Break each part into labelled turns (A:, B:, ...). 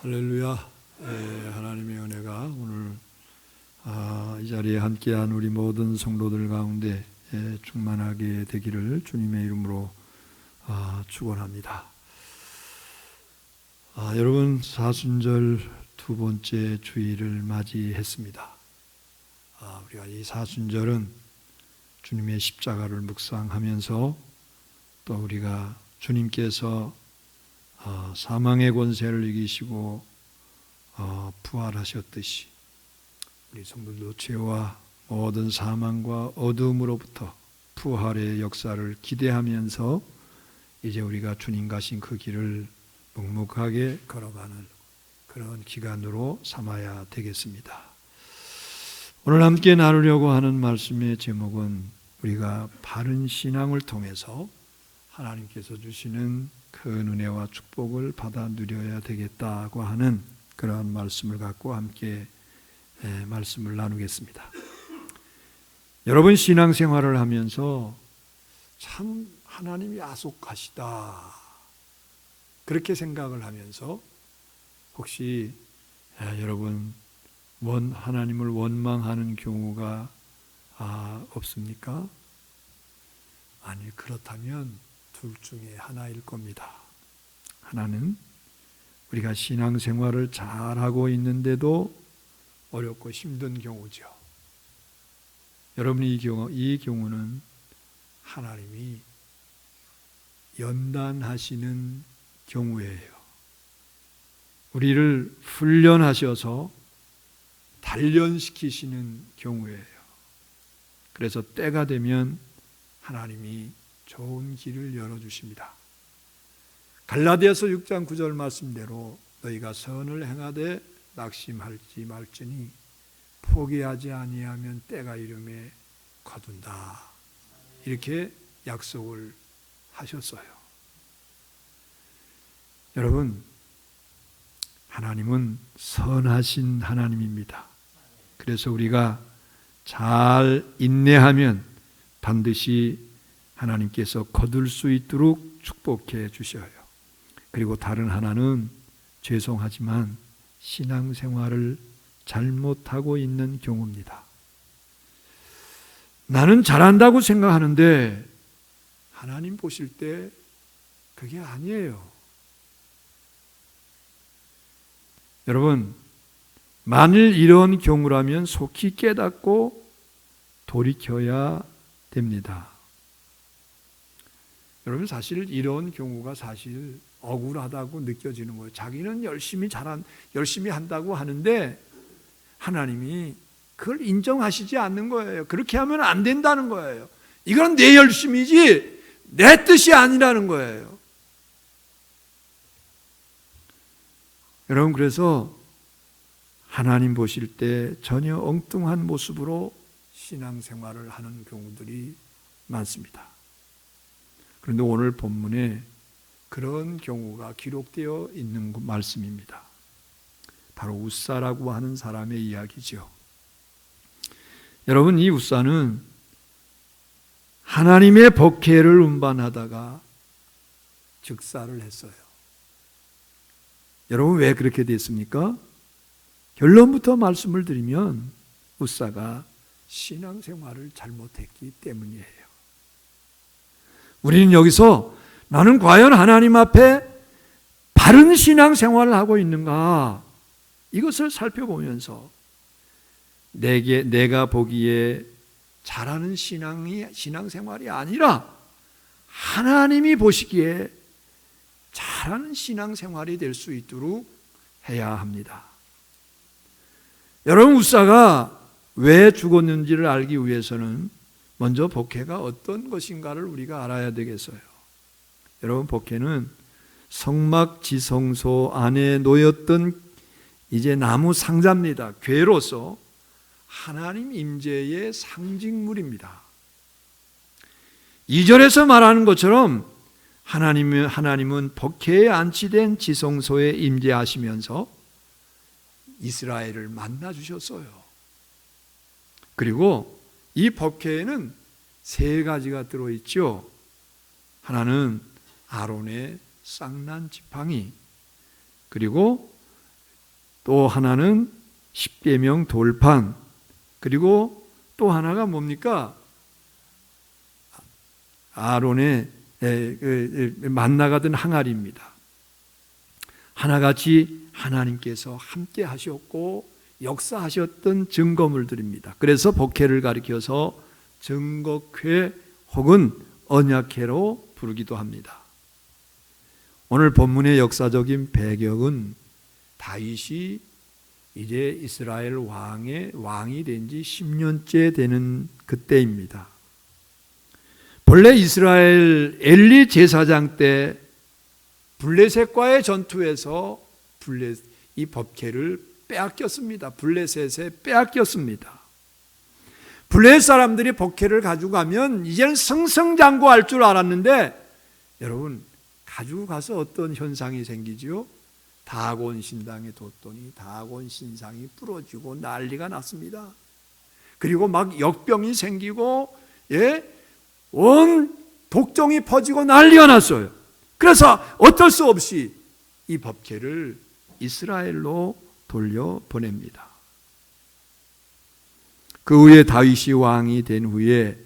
A: 할렐루야. 하나님의 은혜가 오늘 이 자리에 함께한 우리 모든 성도들 가운데 충만하게 되기를 주님의 이름으로 축원합니다. 여러분, 사순절 두 번째 주일을 맞이했습니다. 우리가 이 사순절은 주님의 십자가를 묵상하면서 또 우리가 주님께서 사망의 권세를 이기시고 부활하셨듯이 우리 성도들도 죄와 모든 사망과 어둠으로부터 부활의 역사를 기대하면서 이제 우리가 주님 가신 그 길을 묵묵하게 걸어가는 그런 기간으로 삼아야 되겠습니다. 오늘 함께 나누려고 하는 말씀의 제목은 우리가 바른 신앙을 통해서 하나님께서 주시는 그 은혜와 축복을 받아 누려야 되겠다고 하는 그러한 말씀을 갖고 함께 말씀을 나누겠습니다. 여러분, 신앙생활을 하면서 참 하나님이 아속하시다 그렇게 생각을 하면서 혹시 여러분 하나님을 원망하는 경우가 없습니까? 아니, 그렇다면 둘 중에 하나일 겁니다. 하나는 우리가 신앙생활을 잘하고 있는데도 어렵고 힘든 경우죠. 여러분, 이 경우는 하나님이 연단하시는 경우예요. 우리를 훈련하셔서 단련시키시는 경우예요. 그래서 때가 되면 하나님이 좋은 길을 열어주십니다. 갈라디아서 6장 9절 말씀대로 너희가 선을 행하되 낙심할지 말지니 포기하지 아니하면 때가 이름에 거둔다. 이렇게 약속을 하셨어요. 여러분, 하나님은 선하신 하나님입니다. 그래서 우리가 잘 인내하면 반드시 하나님께서 거둘 수 있도록 축복해 주셔요. 그리고 다른 하나는 죄송하지만 신앙생활을 잘못하고 있는 경우입니다. 나는 잘한다고 생각하는데 하나님 보실 때 그게 아니에요. 여러분, 만일 이런 경우라면 속히 깨닫고 돌이켜야 됩니다. 여러분, 사실 이런 경우가 사실 억울하다고 느껴지는 거예요. 자기는 열심히 한다고 하는데 하나님이 그걸 인정하시지 않는 거예요. 그렇게 하면 안 된다는 거예요. 이건 내 열심이지 내 뜻이 아니라는 거예요. 여러분, 그래서 하나님 보실 때 전혀 엉뚱한 모습으로 신앙생활을 하는 경우들이 많습니다. 그런데 오늘 본문에 그런 경우가 기록되어 있는 말씀입니다. 바로 웃사라고 하는 사람의 이야기죠. 여러분, 이 웃사는 하나님의 법궤를 운반하다가 즉사를 했어요. 여러분, 왜 그렇게 됐습니까? 결론부터 말씀을 드리면 웃사가 신앙생활을 잘못했기 때문이에요. 우리는 여기서 나는 과연 하나님 앞에 바른 신앙생활을 하고 있는가, 이것을 살펴보면서 내가 보기에 잘하는 신앙생활이 아니라 하나님이 보시기에 잘하는 신앙생활이 될 수 있도록 해야 합니다. 여러분, 웃사가 왜 죽었는지를 알기 위해서는 먼저 복회가 어떤 것인가를 우리가 알아야 되겠어요. 여러분, 복회는 성막지성소 안에 놓였던 이제 나무 상자입니다. 궤로서 하나님 임재의 상징물입니다. 2절에서 말하는 것처럼 하나님은 복회에 안치된 지성소에 임재하시면서 이스라엘을 만나 주셨어요. 그리고 이 법궤에는 세 가지가 들어있죠. 하나는 아론의 쌍난 지팡이, 그리고 또 하나는 십계명 돌판, 그리고 또 하나가 뭡니까? 아론의 만나가던 항아리입니다. 하나같이 하나님께서 함께 하셨고 역사하셨던 증거물들입니다. 그래서 법궤를 가리켜서 증거궤 혹은 언약궤로 부르기도 합니다. 오늘 본문의 역사적인 배경은 다윗이 이제 이스라엘 왕이 된 지 10년째 되는 그때입니다. 본래 이스라엘 엘리 제사장 때 블레셋과의 전투에서 이 법궤를 빼앗겼습니다. 블레셋에 빼앗겼습니다. 블레셋 사람들이 법궤를 가지고 가면 이제는 승승장구할 줄 알았는데, 여러분 가지고 가서 어떤 현상이 생기죠? 다곤 신당에 뒀더니 다곤 신상이 부러지고 난리가 났습니다. 그리고 막 역병이 생기고 온 독종이 퍼지고 난리가 났어요. 그래서 어쩔 수 없이 이 법궤를 이스라엘로 돌려보냅니다. 그 후에 다윗이 왕이 된 후에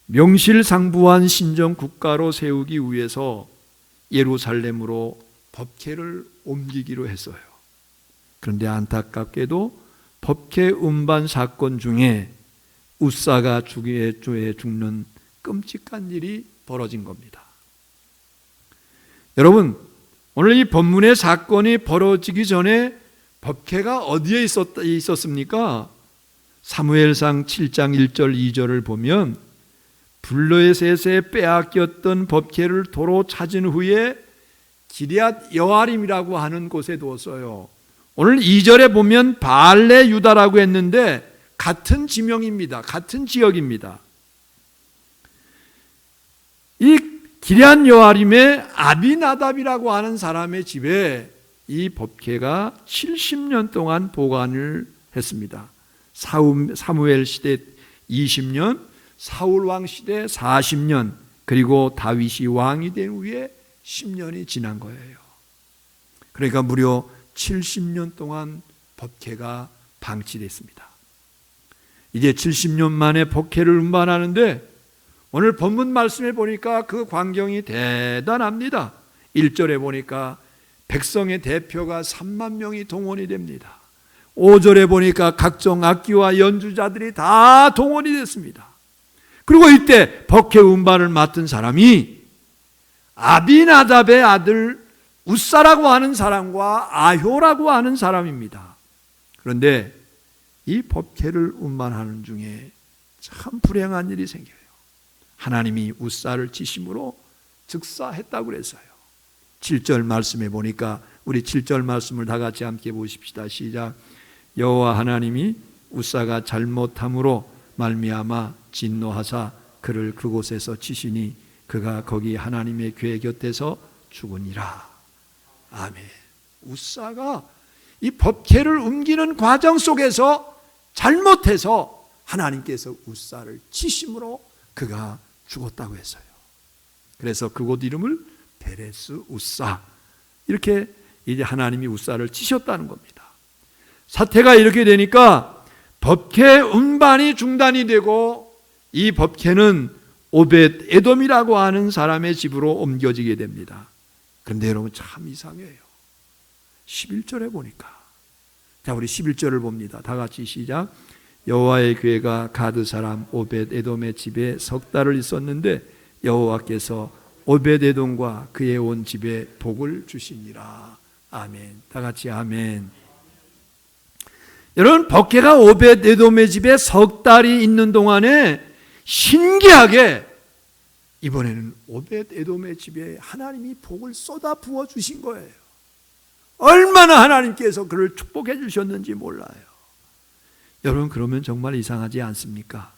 A: 명실상부한 신정국가로 세우기 위해서 예루살렘으로 법궤를 옮기기로 했어요. 그런데 안타깝게도 법궤 운반 사건 중에 우사가 죽는 끔찍한 일이 벌어진 겁니다. 여러분, 오늘 이 본문의 사건이 벌어지기 전에 법궤가 어디에 있었습니까? 사무엘상 7장 1절 2절을 보면 블레셋에 빼앗겼던 법궤를 도로 찾은 후에 기럇 여아림이라고 하는 곳에 두었어요. 오늘 2절에 보면 발레 유다라고 했는데 같은 지명입니다. 같은 지역입니다. 이 기럇 여아림의 아비나답이라고 하는 사람의 집에 이 법궤가 70년 동안 보관을 했습니다. 사무엘 시대 20년, 사울 왕 시대 40년, 그리고 다윗이 왕이 된 후에 10년이 지난 거예요. 그러니까 무려 70년 동안 법궤가 방치됐습니다. 이제 70년 만에 법궤를 운반하는데 오늘 본문 말씀에 보니까 그 광경이 대단합니다. 1절에 보니까 백성의 대표가 3만 명이 동원이 됩니다. 5절에 보니까 각종 악기와 연주자들이 다 동원이 됐습니다. 그리고 이때 법궤 운반을 맡은 사람이 아비나답의 아들 우사라고 하는 사람과 아효라고 하는 사람입니다. 그런데 이 법궤를 운반하는 중에 참 불행한 일이 생겨요. 하나님이 우사를 치심으로 즉사했다고 그랬어요. 7절 말씀에 보니까 우리 7절 말씀을 다 같이 함께 보십시다. 시작. 여호와 하나님이 우사가 잘못함으로 말미암아 진노하사 그를 그곳에서 치시니 그가 거기 하나님의 궤 곁에서 죽으니라. 아멘. 우사가 이 법궤를 옮기는 과정 속에서 잘못해서 하나님께서 우사를 치심으로 그가 죽었다고 했어요. 그래서 그곳 이름을 베레스 우사, 이렇게 이제 하나님이 우사를 치셨다는 겁니다. 사태가 이렇게 되니까 법궤 운반이 중단이 되고 이 법궤는 오벳 에돔이라고 하는 사람의 집으로 옮겨지게 됩니다. 그런데 여러분 참 이상해요. 11절에 보니까, 자 우리 11절을 봅니다. 다 같이 시작. 여호와의 궤가 가드 사람 오벳 에돔의 집에 석 달을 있었는데 여호와께서 오벳 에돔과 그의 온 집에 복을 주시니라. 아멘. 다 같이 아멘. 여러분 법궤가 오벳 에돔의 집에 석 달이 있는 동안에 신기하게 이번에는 오벳 에돔의 집에 하나님이 복을 쏟아 부어 주신 거예요. 얼마나 하나님께서 그를 축복해 주셨는지 몰라요. 여러분 그러면 정말 이상하지 않습니까?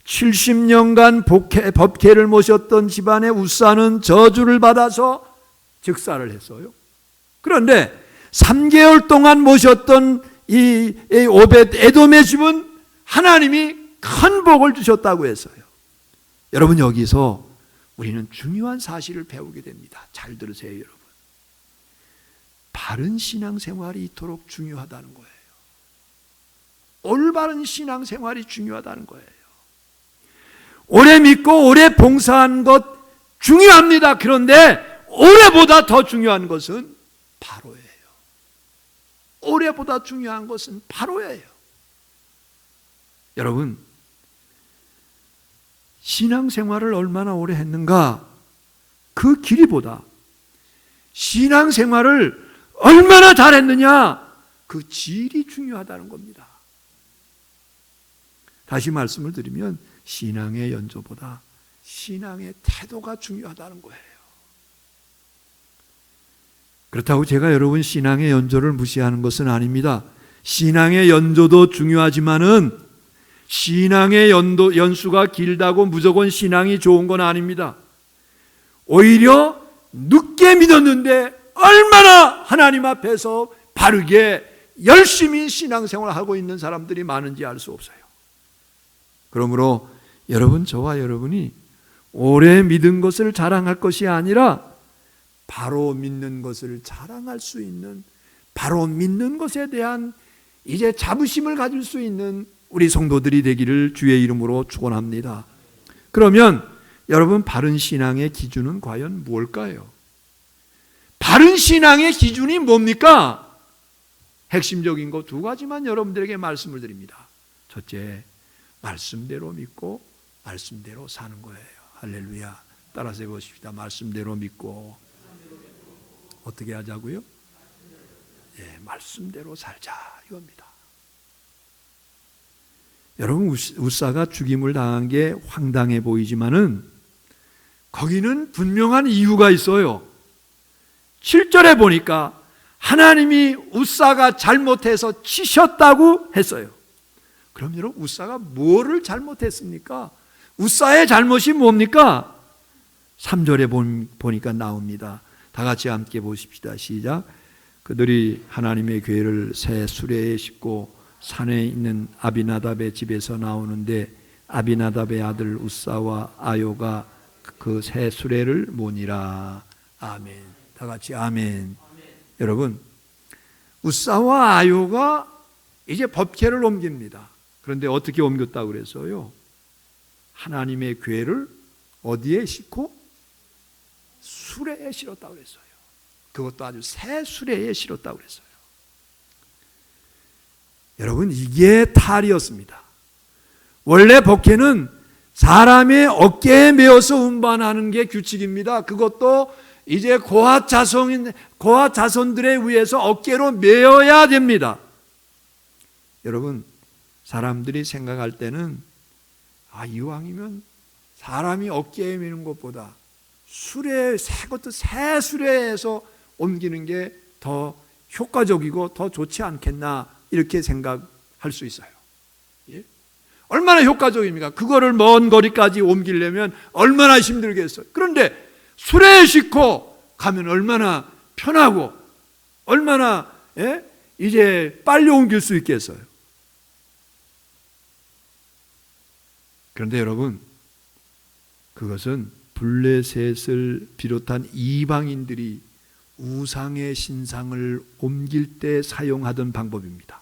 A: 70년간 법궤를 모셨던 집안의 우사는 저주를 받아서 즉사를 했어요. 그런데 3개월 동안 모셨던 이 오벳 에돔의 집은 하나님이 큰 복을 주셨다고 했어요. 여러분 여기서 우리는 중요한 사실을 배우게 됩니다. 잘 들으세요 여러분. 바른 신앙생활이 이토록 중요하다는 거예요. 올바른 신앙생활이 중요하다는 거예요. 오래 믿고 오래 봉사한 것 중요합니다. 그런데 오래보다 더 중요한 것은 바로예요. 오래보다 중요한 것은 바로예요. 여러분, 신앙생활을 얼마나 오래 했는가, 그 길이보다 신앙생활을 얼마나 잘했느냐, 그 질이 중요하다는 겁니다. 다시 말씀을 드리면 신앙의 연조보다 신앙의 태도가 중요하다는 거예요. 그렇다고 제가 여러분 신앙의 연조를 무시하는 것은 아닙니다. 신앙의 연조도 중요하지만은 신앙의 연수가 길다고 무조건 신앙이 좋은 건 아닙니다. 오히려 늦게 믿었는데 얼마나 하나님 앞에서 바르게 열심히 신앙생활을 하고 있는 사람들이 많은지 알 수 없어요. 그러므로 여러분, 저와 여러분이 오래 믿은 것을 자랑할 것이 아니라 바로 믿는 것을 자랑할 수 있는, 바로 믿는 것에 대한 이제 자부심을 가질 수 있는 우리 성도들이 되기를 주의 이름으로 축원합니다. 그러면 여러분, 바른 신앙의 기준은 과연 무엇일까요? 바른 신앙의 기준이 뭡니까? 핵심적인 거 두 가지만 여러분들에게 말씀을 드립니다. 첫째, 말씀대로 믿고 말씀대로 사는 거예요. 할렐루야. 따라서 해보십시다. 말씀대로 믿고 어떻게 하자고요? 예, 말씀대로 살자, 이겁니다. 여러분, 웃사가 죽임을 당한 게 황당해 보이지만은 거기는 분명한 이유가 있어요. 7절에 보니까 하나님이 웃사가 잘못해서 치셨다고 했어요. 그럼 여러분, 웃사가 뭐를 잘못했습니까? 웃사의 잘못이 뭡니까? 3절에 보니까 나옵니다. 다 같이 함께 보십시다. 시작. 그들이 하나님의 궤를 새 수레에 싣고 산에 있는 아비나답의 집에서 나오는데 아비나답의 아들 웃사와 아요가 그 새 수레를 모니라. 아멘. 다 같이 아멘. 여러분, 웃사와 아요가 이제 법궤를 옮깁니다. 그런데 어떻게 옮겼다고 그랬어요? 하나님의 궤를 어디에 싣고? 수레에 실었다고 그랬어요. 그것도 아주 새 수레에 실었다고 그랬어요. 여러분, 이게 탈이었습니다. 원래 법궤는 사람의 어깨에 메어서 운반하는 게 규칙입니다. 그것도 이제 고아 자손들에 의해서 어깨로 메어야 됩니다. 여러분, 사람들이 생각할 때는 이왕이면 사람이 어깨에 메는 것보다 수레, 새 수레에서 옮기는 게 더 효과적이고 더 좋지 않겠나, 이렇게 생각할 수 있어요. 예? 얼마나 효과적입니까? 그거를 먼 거리까지 옮기려면 얼마나 힘들겠어요. 그런데 수레에 싣고 가면 얼마나 편하고 얼마나 이제 빨리 옮길 수 있겠어요. 그런데 여러분, 그것은 블레셋을 비롯한 이방인들이 우상의 신상을 옮길 때 사용하던 방법입니다.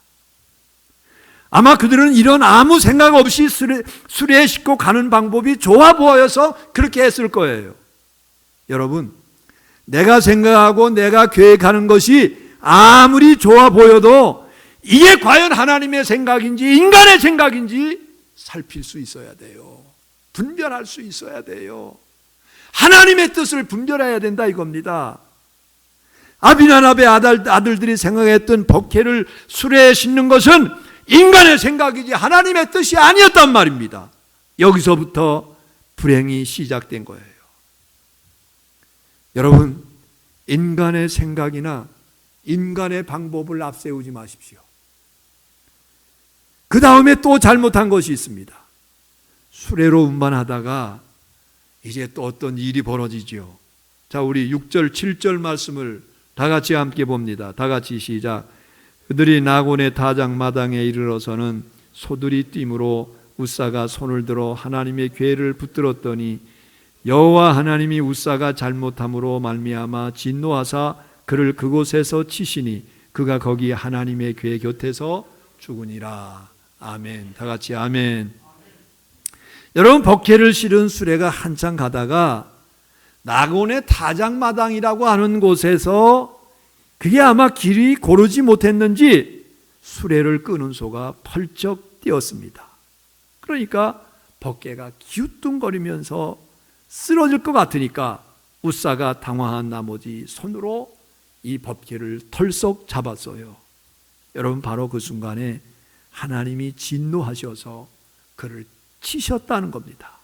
A: 아마 그들은 이런 아무 생각 없이 수레에 싣고 가는 방법이 좋아 보여서 그렇게 했을 거예요. 여러분, 내가 생각하고 내가 계획하는 것이 아무리 좋아 보여도 이게 과연 하나님의 생각인지 인간의 생각인지 살필 수 있어야 돼요. 분별할 수 있어야 돼요. 하나님의 뜻을 분별해야 된다, 이겁니다. 아비나답의 아들들이 생각했던 법궤를 수레에 싣는 것은 인간의 생각이지 하나님의 뜻이 아니었단 말입니다. 여기서부터 불행이 시작된 거예요. 여러분, 인간의 생각이나 인간의 방법을 앞세우지 마십시오. 그 다음에 또 잘못한 것이 있습니다. 수레로 운반하다가 이제 또 어떤 일이 벌어지죠. 자, 우리 6절, 7절 말씀을 다 같이 함께 봅니다. 다 같이 시작. 그들이 나곤의 타작마당에 이르러서는 소들이 띠므로 웃사가 손을 들어 하나님의 궤를 붙들었더니 여호와 하나님이 웃사가 잘못함으로 말미암아 진노하사 그를 그곳에서 치시니 그가 거기 하나님의 궤 곁에서 죽으니라. 아멘. 다 같이 아멘. 여러분, 법궤를 실은 수레가 한참 가다가 낙원의 타작마당이라고 하는 곳에서 그게 아마 길이 고르지 못했는지 수레를 끄는 소가 펄쩍 뛰었습니다. 그러니까 법궤가 기우뚱거리면서 쓰러질 것 같으니까 웃사가 당황한 나머지 손으로 이 법궤를 털썩 잡았어요. 여러분, 바로 그 순간에 하나님이 진노하셔서 그를 치셨다는 겁니다.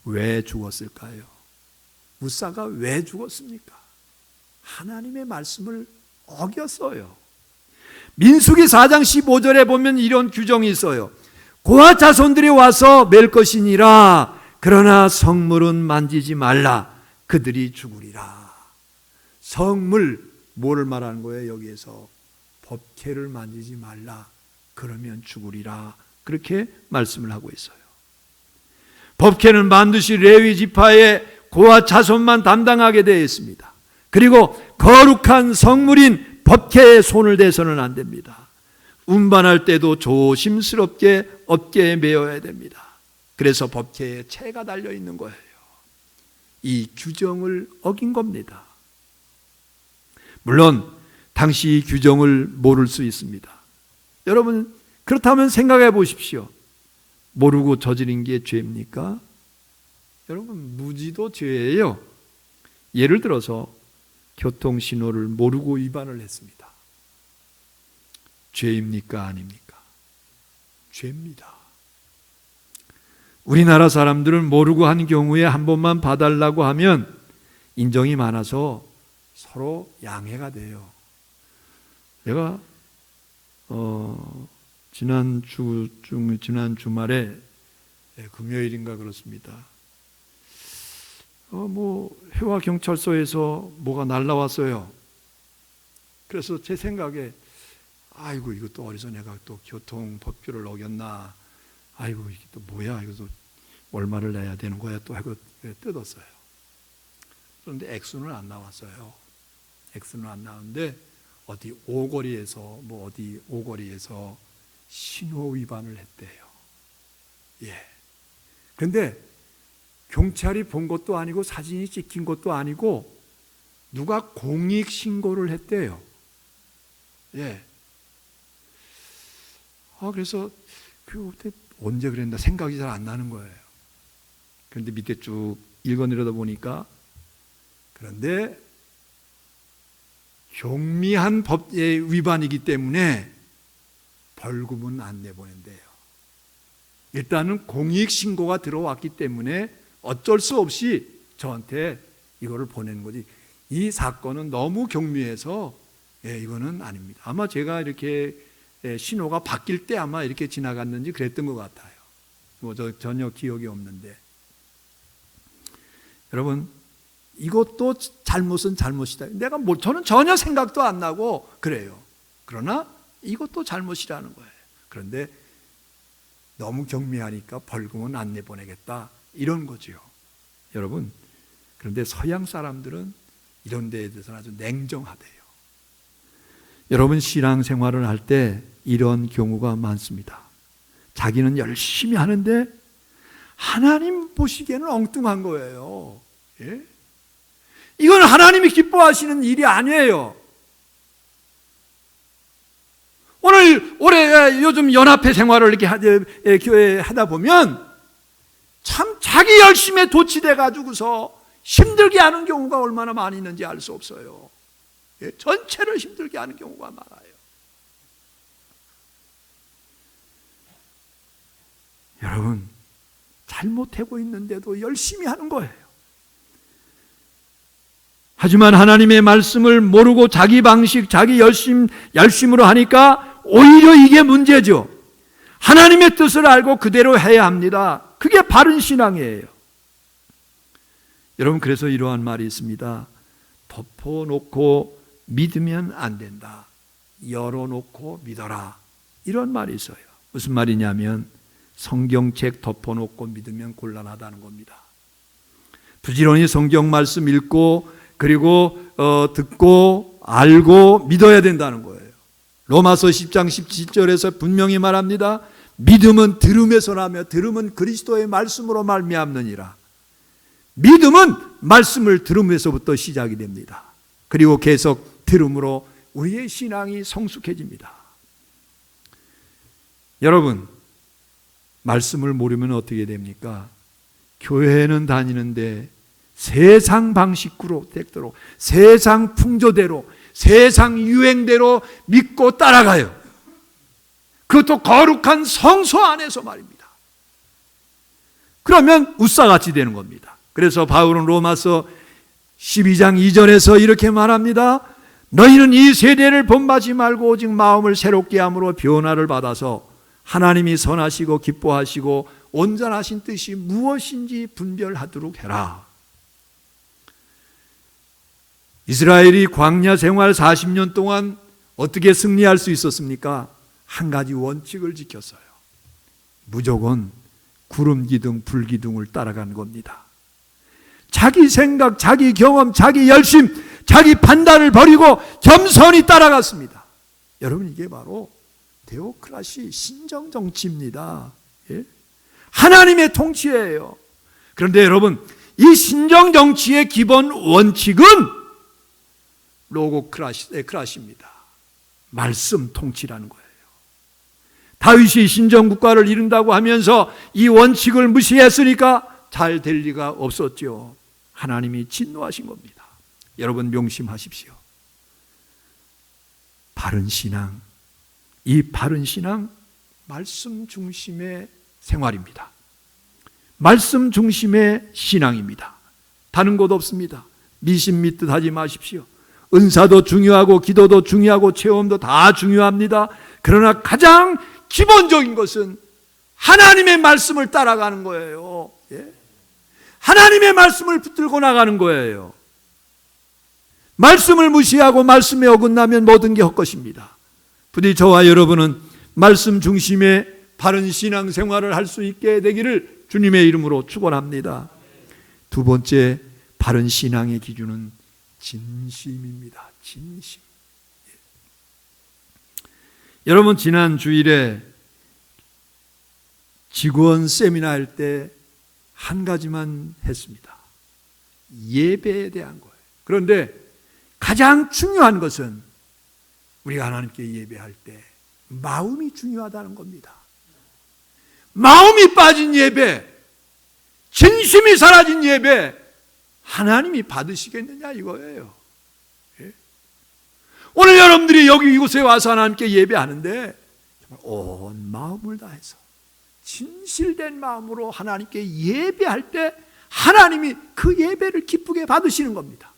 A: 왜 죽었을까요? 웃사가 왜 죽었습니까? 하나님의 말씀을 어겼어요. 민수기 4장 15절에 보면 이런 규정이 있어요. 고아 자손들이 와서 맬 것이니라. 그러나 성물은 만지지 말라. 그들이 죽으리라. 성물, 뭐를 말하는 거예요? 여기에서 법궤를 만지지 말라. 그러면 죽으리라. 그렇게 말씀을 하고 있어요. 법궤는 반드시 레위 지파의 고아 자손만 담당하게 되어 있습니다. 그리고 거룩한 성물인 법궤에 손을 대서는 안 됩니다. 운반할 때도 조심스럽게 어깨에 메어야 됩니다. 그래서 법궤에 채가 달려 있는 거예요. 이 규정을 어긴 겁니다. 물론 당시 이 규정을 모를 수 있습니다. 여러분, 그렇다면 생각해 보십시오. 모르고 저지른 게 죄입니까? 여러분, 무지도 죄예요. 예를 들어서 교통신호를 모르고 위반을 했습니다. 죄입니까? 아닙니까? 죄입니다. 우리나라 사람들은 모르고 한 경우에 한 번만 봐달라고 하면 인정이 많아서 서로 양해가 돼요. 내가 지난 주말에 금요일인가 그렇습니다. 해와 경찰서에서 뭐가 날라왔어요. 그래서 제 생각에 아이고, 이것도 어디서 내가 또 교통법규를 어겼나. 아이고, 이게 또 뭐야. 이거 또 얼마를 내야 되는 거야. 또 하고 뜯었어요. 그런데 액수는 안 나왔어요. 액수는 안 나왔는데 어디 오거리에서 신호 위반을 했대요. 예. 그런데 경찰이 본 것도 아니고 사진이 찍힌 것도 아니고 누가 공익 신고를 했대요. 예. 그래서 그때 언제 그랬나 생각이 잘 안 나는 거예요. 그런데 밑에 쭉 읽어내려다 보니까 그런데 경미한 법의 위반이기 때문에 벌금은 안 내보낸대요. 일단은 공익신고가 들어왔기 때문에 어쩔 수 없이 저한테 이거를 보내는 거지. 이 사건은 너무 경미해서 이거는 아닙니다. 아마 제가 이렇게 신호가 바뀔 때 아마 이렇게 지나갔는지 그랬던 것 같아요. 저 전혀 기억이 없는데. 여러분, 이것도 잘못은 잘못이다. 저는 전혀 생각도 안 나고 그래요. 그러나 이것도 잘못이라는 거예요. 그런데 너무 경미하니까 벌금은 안 내보내겠다. 이런 거죠. 여러분, 그런데 서양 사람들은 이런 데에 대해서는 아주 냉정하대요. 여러분, 신앙생활을 할 때 이런 경우가 많습니다. 자기는 열심히 하는데 하나님 보시기에는 엉뚱한 거예요. 예? 이건 하나님이 기뻐하시는 일이 아니에요. 올해 요즘 연합회 생활을 이렇게 교회에 하다 보면 참 자기 열심에 도취돼 가지고서 힘들게 하는 경우가 얼마나 많이 있는지 알 수 없어요. 전체를 힘들게 하는 경우가 많아요. 여러분, 잘못하고 있는데도 열심히 하는 거예요. 하지만 하나님의 말씀을 모르고 자기 방식, 자기 열심으로 하니까 오히려 이게 문제죠. 하나님의 뜻을 알고 그대로 해야 합니다. 그게 바른 신앙이에요. 여러분, 그래서 이러한 말이 있습니다. 덮어놓고 믿으면 안 된다. 열어놓고 믿어라. 이런 말이 있어요. 무슨 말이냐면 성경책 덮어놓고 믿으면 곤란하다는 겁니다. 부지런히 성경 말씀 읽고 그리고 듣고 알고 믿어야 된다는 거예요. 로마서 10장 17절에서 분명히 말합니다. 믿음은 들음에서 나며 들음은 그리스도의 말씀으로 말미암느니라. 믿음은 말씀을 들음에서부터 시작이 됩니다. 그리고 계속 들음으로 우리의 신앙이 성숙해집니다. 여러분, 말씀을 모르면 어떻게 됩니까? 교회는 다니는데 세상 방식으로 되도록, 세상 풍조대로, 세상 유행대로 믿고 따라가요. 그것도 거룩한 성소 안에서 말입니다. 그러면 웃사같이 되는 겁니다. 그래서 바울은 로마서 12장 2절에서 이렇게 말합니다. 너희는 이 세대를 본받지 말고 오직 마음을 새롭게 함으로 변화를 받아서 하나님이 선하시고 기뻐하시고 온전하신 뜻이 무엇인지 분별하도록 해라. 이스라엘이 광야 생활 40년 동안 어떻게 승리할 수 있었습니까? 한 가지 원칙을 지켰어요. 무조건 구름 기둥, 불 기둥을 따라가는 겁니다. 자기 생각, 자기 경험, 자기 열심, 자기 판단을 버리고 겸손히 따라갔습니다. 여러분, 이게 바로 데오크라시 신정정치입니다. 예? 하나님의 통치예요. 그런데 여러분, 이 신정정치의 기본 원칙은 로고크라시입니다. 말씀 통치라는 거예요. 다윗이 신정국가를 이룬다고 하면서 이 원칙을 무시했으니까 잘 될 리가 없었죠. 하나님이 진노하신 겁니다. 여러분, 명심하십시오. 바른 신앙, 이 바른 신앙, 말씀 중심의 생활입니다. 말씀 중심의 신앙입니다. 다른 것 없습니다. 미신 믿듯 하지 마십시오. 은사도 중요하고 기도도 중요하고 체험도 다 중요합니다. 그러나 가장 기본적인 것은 하나님의 말씀을 따라가는 거예요. 예? 하나님의 말씀을 붙들고 나가는 거예요. 말씀을 무시하고 말씀에 어긋나면 모든 게 헛것입니다. 부디 저와 여러분은 말씀 중심의 바른 신앙생활을 할 수 있게 되기를 주님의 이름으로 축원합니다. 두 번째 바른 신앙의 기준은 진심입니다. 진심. 여러분, 지난 주일에 직원 세미나 할 때 한 가지만 했습니다. 예배에 대한 거예요. 그런데 가장 중요한 것은 우리가 하나님께 예배할 때 마음이 중요하다는 겁니다. 마음이 빠진 예배, 진심이 사라진 예배, 하나님이 받으시겠느냐 이거예요. 예? 오늘 여러분들이 여기 이곳에 와서 하나님께 예배하는데 정말 온 마음을 다해서 진실된 마음으로 하나님께 예배할 때 하나님이 그 예배를 기쁘게 받으시는 겁니다.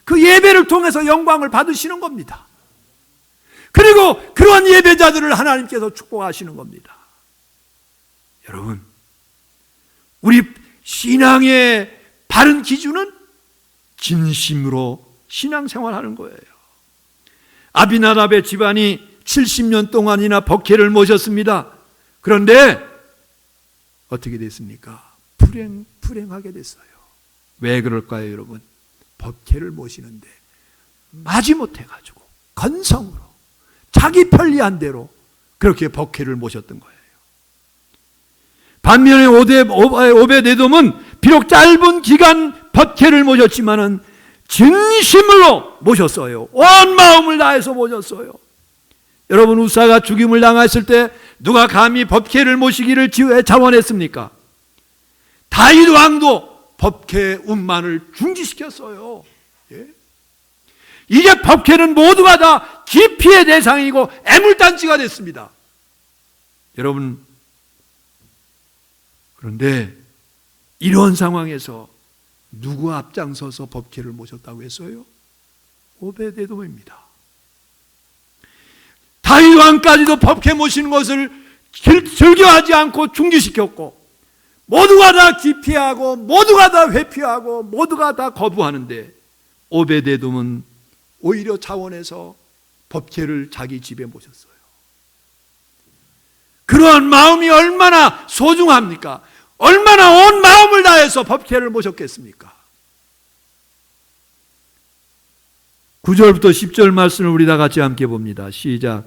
A: 그 예배를 통해서 영광을 받으시는 겁니다. 그리고 그런 예배자들을 하나님께서 축복하시는 겁니다. 여러분, 우리 신앙의 바른 기준은 진심으로 신앙생활하는 거예요. 아비나답의 집안이 70년 동안이나 법궤를 모셨습니다. 그런데 어떻게 됐습니까? 불행하게 됐어요. 왜 그럴까요, 여러분? 법궤를 모시는데 마지못해가지고 건성으로 자기 편리한 대로 그렇게 법궤를 모셨던 거예요. 반면에 오베데돔은 비록 짧은 기간 법궤를 모셨지만은 진심으로 모셨어요. 온 마음을 다해서 모셨어요. 여러분, 우사가 죽임을 당했을 때 누가 감히 법궤를 모시기를 자원했습니까? 다윗 왕도 법궤 운만을 중지시켰어요. 예? 이제 법궤는 모두가 다 기피의 대상이고 애물단지가 됐습니다. 여러분, 그런데 이런 상황에서 누구 앞장서서 법궤를 모셨다고 했어요? 오베데돔입니다. 다윗 왕까지도 법궤 모시는 것을 즐겨하지 않고 중지시켰고, 모두가 다 기피하고 모두가 다 회피하고 모두가 다 거부하는데 오베데돔은 오히려 차원에서 법궤를 자기 집에 모셨어요. 그러한 마음이 얼마나 소중합니까? 얼마나 온 마음을 다해서 법궤를 모셨겠습니까? 9절부터 10절 말씀을 우리 다 같이 함께 봅니다. 시작.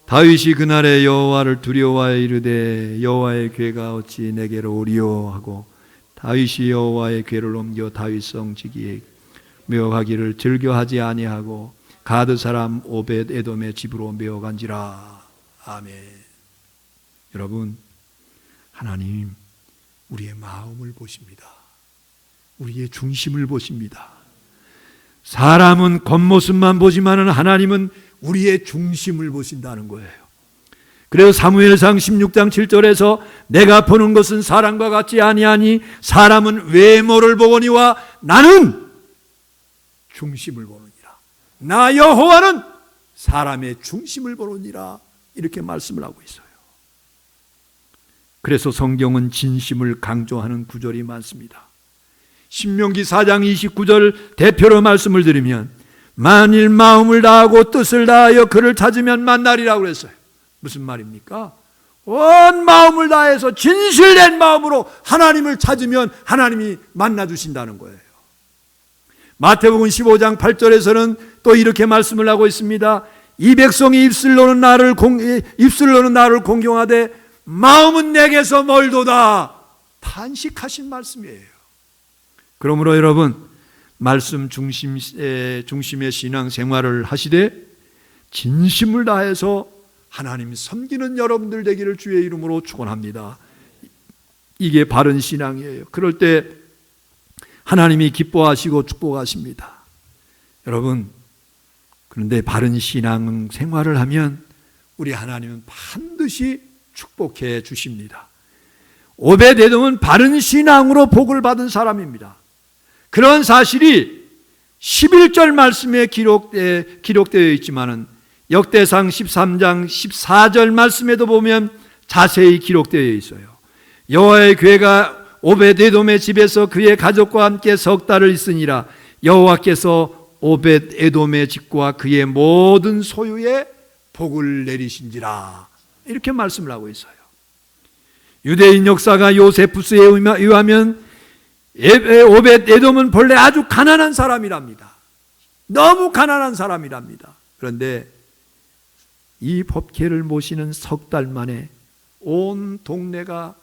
A: 다윗이 그날에 여호와를 두려워하여 이르되 여호와의 궤가 어찌 내게로 오리요 하고 다윗이 여호와의 궤를 옮겨 다윗 성지기에 묘하기를 즐겨하지 아니하고 가드 사람 오벳 에돔의 집으로 메어간지라. 아멘. 여러분, 하나님 우리의 마음을 보십니다. 우리의 중심을 보십니다. 사람은 겉모습만 보지만은 하나님은 우리의 중심을 보신다는 거예요. 그래서 사무엘상 16장 7절에서 내가 보는 것은 사람과 같지 아니하니 사람은 외모를 보거니와 나는 중심을 보느니라. 나 여호와는 사람의 중심을 보느니라. 이렇게 말씀을 하고 있어요. 그래서 성경은 진심을 강조하는 구절이 많습니다. 신명기 4장 29절 대표로 말씀을 드리면 만일 마음을 다하고 뜻을 다하여 그를 찾으면 만나리라고 그랬어요. 무슨 말입니까? 온 마음을 다해서 진실된 마음으로 하나님을 찾으면 하나님이 만나주신다는 거예요. 마태복음 15장 8절에서는 또 이렇게 말씀을 하고 있습니다. 이 백성이 입술로는 나를 공경하되 마음은 내게서 멀도다. 탄식하신 말씀이에요. 그러므로 여러분, 말씀 중심의 신앙 생활을 하시되 진심을 다해서 하나님 섬기는 여러분들 되기를 주의 이름으로 축원합니다. 이게 바른 신앙이에요. 그럴 때 하나님이 기뻐하시고 축복하십니다. 여러분, 그런데 바른 신앙 생활을 하면 우리 하나님은 반드시 축복해 주십니다. 오벳 에돔은 바른 신앙으로 복을 받은 사람입니다. 그런 사실이 11절 말씀에 기록되어 있지만은 역대상 13장 14절 말씀에도 보면 자세히 기록되어 있어요. 여호와의 궤가 오벳 에돔의 집에서 그의 가족과 함께 석 달을 있으니라. 여호와께서 오벳 에돔의 집과 그의 모든 소유에 복을 내리신지라. 이렇게 말씀을 하고 있어요. 유대인 역사가 요세푸스에 의하면 오벳 에돔은 본래 아주 가난한 사람이랍니다. 너무 가난한 사람이랍니다. 그런데 이 법궤를 모시는 석 달 만에 온 동네가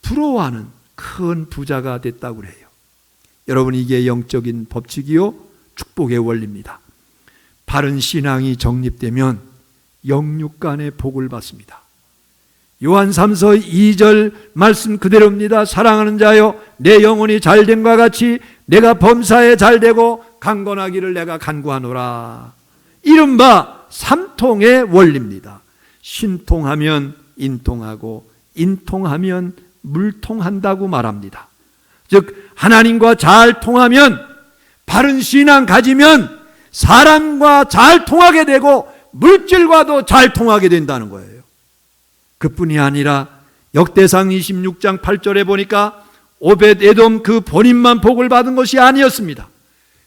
A: 부러워하는 큰 부자가 됐다고 그래요. 여러분, 이게 영적인 법칙이요 축복의 원리입니다. 바른 신앙이 정립되면 영육간의 복을 받습니다. 요한 3서 2절 말씀 그대로입니다. 사랑하는 자여, 내 영혼이 잘됨과 같이 내가 범사에 잘되고 강건하기를 내가 간구하노라. 이른바 삼통의 원리입니다. 신통하면 인통하고 인통하면 물통한다고 말합니다. 즉 하나님과 잘 통하면, 바른 신앙 가지면 사람과 잘 통하게 되고 물질과도 잘 통하게 된다는 거예요. 그뿐이 아니라 역대상 26장 8절에 보니까 오벳 에돔 그 본인만 복을 받은 것이 아니었습니다.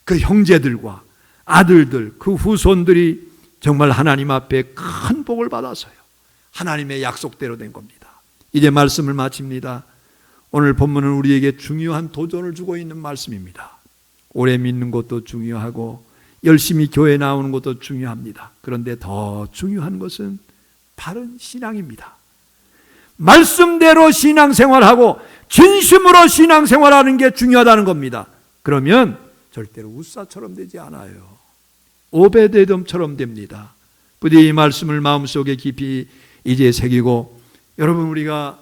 A: 그 형제들과 아들들, 그 후손들이 정말 하나님 앞에 큰 복을 받았어요. 하나님의 약속대로 된 겁니다. 이제 말씀을 마칩니다. 오늘 본문은 우리에게 중요한 도전을 주고 있는 말씀입니다. 오래 믿는 것도 중요하고 열심히 교회 나오는 것도 중요합니다. 그런데 더 중요한 것은 바른 신앙입니다. 말씀대로 신앙생활하고 진심으로 신앙생활하는 게 중요하다는 겁니다. 그러면 절대로 웃사처럼 되지 않아요. 오벳 에돔처럼 됩니다. 부디 이 말씀을 마음속에 깊이 이제 새기고, 여러분, 우리가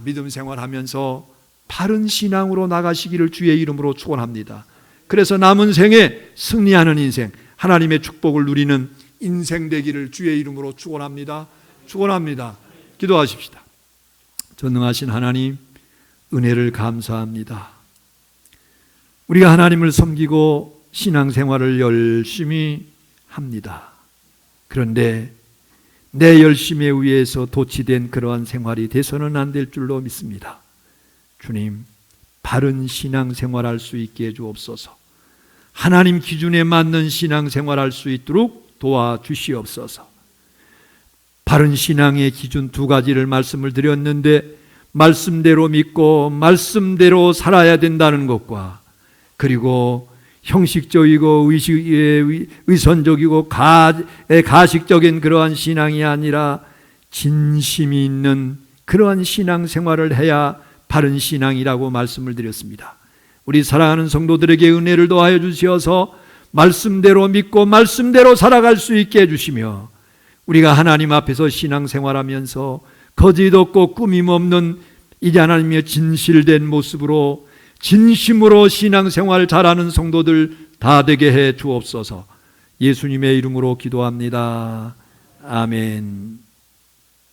A: 믿음 생활하면서 바른 신앙으로 나가시기를 주의 이름으로 축원합니다. 그래서 남은 생에 승리하는 인생, 하나님의 축복을 누리는 인생 되기를 주의 이름으로 축원합니다. 축원합니다. 기도하십시다. 전능하신 하나님, 은혜를 감사합니다. 우리가 하나님을 섬기고 신앙생활을 열심히 합니다. 그런데 내 열심에 의해서 도취된 그러한 생활이 돼서는 안 될 줄로 믿습니다. 주님, 바른 신앙생활할 수 있게 해주옵소서. 하나님 기준에 맞는 신앙생활할 수 있도록 도와주시옵소서. 바른 신앙의 기준 두 가지를 말씀을 드렸는데, 말씀대로 믿고 말씀대로 살아야 된다는 것과, 그리고 형식적이고 의선적이고 가식적인 그러한 신앙이 아니라 진심이 있는 그러한 신앙생활을 해야 바른 신앙이라고 말씀을 드렸습니다. 우리 사랑하는 성도들에게 은혜를 더하여 주시어서 말씀대로 믿고 말씀대로 살아갈 수 있게 해주시며, 우리가 하나님 앞에서 신앙생활하면서 거짓 없고 꾸밈 없는 이 하나님의 진실된 모습으로 진심으로 신앙생활 잘하는 성도들 다 되게 해 주옵소서. 예수님의 이름으로 기도합니다. 아멘.